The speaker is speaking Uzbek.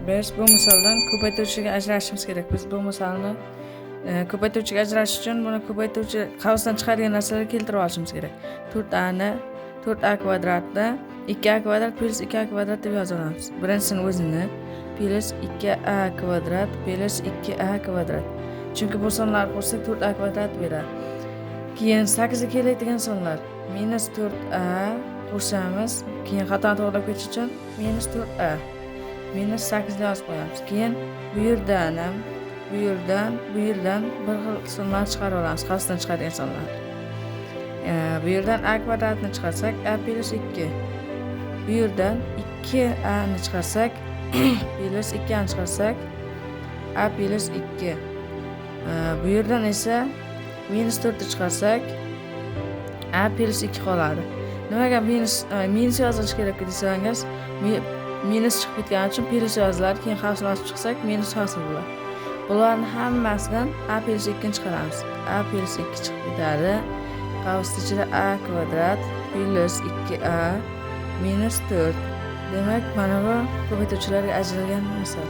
Biz bu misoldan ko'paytiruvchiga ajratishimiz kerak. Biz bu misolni ko'paytiruvchiga ajratish uchun buni ko'paytiruvchi qavsdan chiqargan narsalarga keltirib olishimiz kerak. 4a ni 4a kvadratni 2a kvadrat plus 2a kvadrat deb yozib olamiz. Birinchisini o'zini plus 2a kvadrat plus 2a kvadrat. Chunki bu sonlarni qo'shsak 4a kvadrat beradi. Keyin 8 ga keladigan sonlar minus 4a qo'shamiz. Keyin xatoni to'g'rilab ketish uchun minus 4a minus 8 ni yozib qo'yamiz. Keyin bu yerdan bir xil sonlarni chiqarib olamiz, qavsdan chiqargan sonlar. Bu yerdan a kvadratni chiqarsak a plus 2. Bu yerdan 2a ni chiqarsak plus 2a ni chiqarsak a plus 2. Bu yerdan esa minus 4 ni chiqarsak a plus 2 qoladi. Nimaga minus yozish kerak desangiz, minus chiqib ketgani uchun plus yoziladi, keyin qavsni ochib chiqsak minus hosil bo'ladi. Bularning hammasidan a plus 2 ni chiqaramiz. A plus 2 chiqib ketadi. Qavsni ichida a kvadrat plus 2a minus 4. Demak, mana bu ko'paytiruvchilarga ajralgan misol.